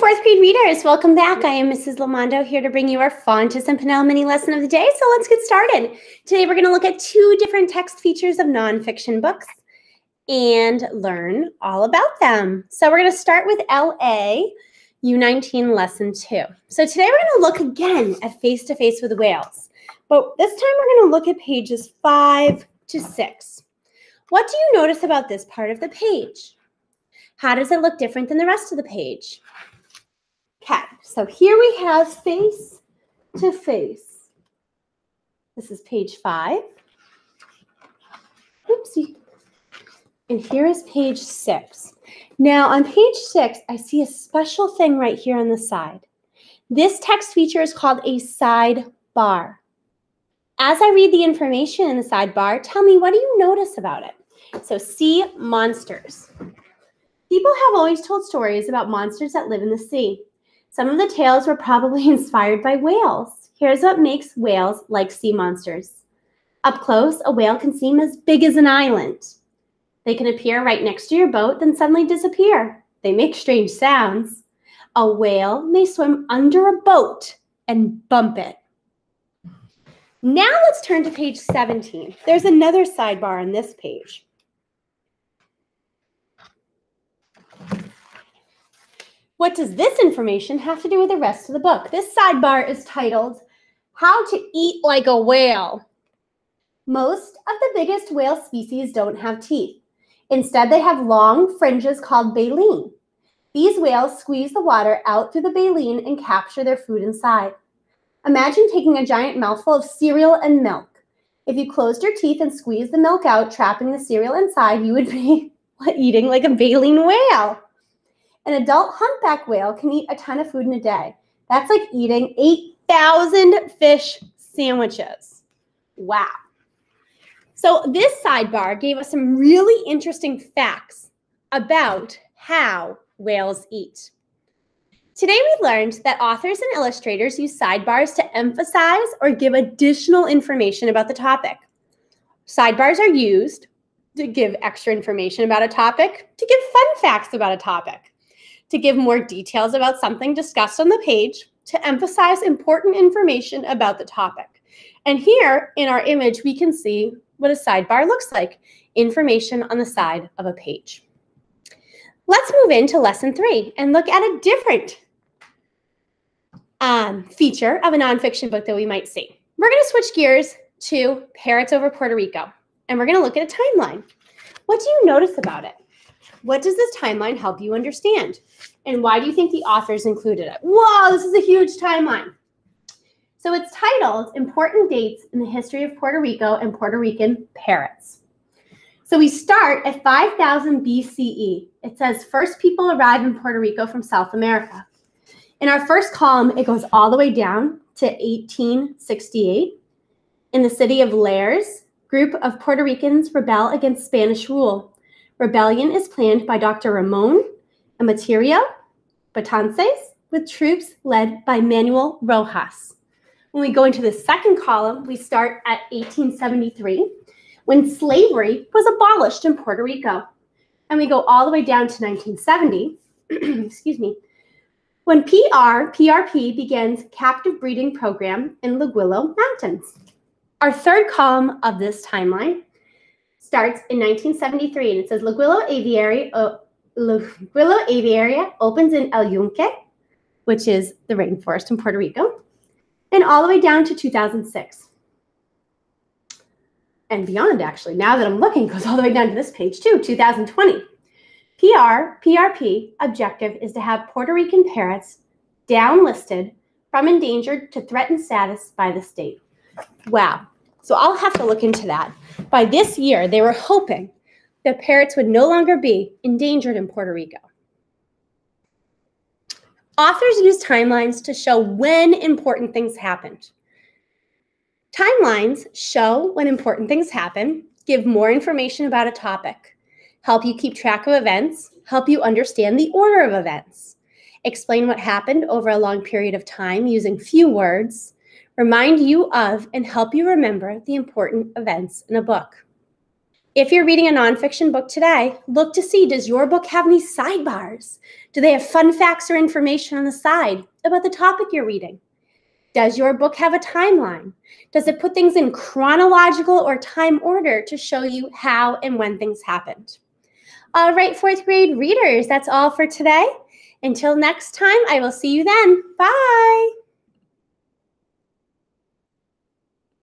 fourth grade readers, welcome back. I am Mrs. Lamondo here to bring you our Fontes and Pinnell mini lesson of the day. So let's get started. Today we're going to look at two different text features of nonfiction books and learn all about them. So we're going to start with LA U19 lesson 2. So today we're going to look again at Face to Face with Whales, but this time we're going to look at pages 5 to 6. What do you notice about this part of the page? How does it look different than the rest of the page? Okay, so here we have Face to Face. This is page 5. Oopsie. And here is page 6. Now on page 6, I see a special thing right here on the side. This text feature is called a sidebar. As I read the information in the sidebar, tell me, what do you notice about it? So sea monsters. People have always told stories about monsters that live in the sea. Some of the tales were probably inspired by whales. Here's what makes whales like sea monsters. Up close, a whale can seem as big as an island. They can appear right next to your boat, then suddenly disappear. They make strange sounds. A whale may swim under a boat and bump it. Now let's turn to page 17. There's another sidebar on this page. What does this information have to do with the rest of the book? This sidebar is titled, How to Eat Like a Whale. Most of the biggest whale species don't have teeth. Instead, they have long fringes called baleen. These whales squeeze the water out through the baleen and capture their food inside. Imagine taking a giant mouthful of cereal and milk. If you closed your teeth and squeezed the milk out, trapping the cereal inside, you would be eating like a baleen whale. An adult humpback whale can eat a ton of food in a day. That's like eating 8,000 fish sandwiches. Wow. So this sidebar gave us some really interesting facts about how whales eat. Today we learned that authors and illustrators use sidebars to emphasize or give additional information about the topic. Sidebars are used to give extra information about a topic, to give fun facts about a topic, to give more details about something discussed on the page, to emphasize important information about the topic. And here in our image, we can see what a sidebar looks like, information on the side of a page. Let's move into lesson 3 and look at a different feature of a nonfiction book that we might see. We're going to switch gears to Parrots Over Puerto Rico, and we're going to look at a timeline. What do you notice about it? What does this timeline help you understand? And why do you think the authors included it? Whoa, this is a huge timeline. So it's titled Important Dates in the History of Puerto Rico and Puerto Rican Parrots. So we start at 5000 BCE. It says first people arrive in Puerto Rico from South America. In our first column, it goes all the way down to 1868. In the city of Lares, group of Puerto Ricans rebel against Spanish rule. Rebellion is planned by Dr. Ramon Amaterio Batances with troops led by Manuel Rojas. When we go into the second column, we start at 1873, when slavery was abolished in Puerto Rico. And we go all the way down to 1970, excuse me, when PRP begins captive breeding program in Laguillo Mountains. Our third column of this timeline starts in 1973, and it says Laguillo Aviaria opens in El Yunque, which is the rainforest in Puerto Rico, and all the way down to 2006. And beyond, actually, now that I'm looking, goes all the way down to this page too, 2020. PRP objective is to have Puerto Rican parrots downlisted from endangered to threatened status by the state. Wow. So I'll have to look into that. By this year, they were hoping that parrots would no longer be endangered in Puerto Rico. Authors use timelines to show when important things happened. Timelines show when important things happen, give more information about a topic, help you keep track of events, help you understand the order of events, explain what happened over a long period of time using few words, remind you of and help you remember the important events in a book. If you're reading a nonfiction book today, look to see, does your book have any sidebars? Do they have fun facts or information on the side about the topic you're reading? Does your book have a timeline? Does it put things in chronological or time order to show you how and when things happened? All right, 4th grade readers, that's all for today. Until next time, I will see you then. Bye.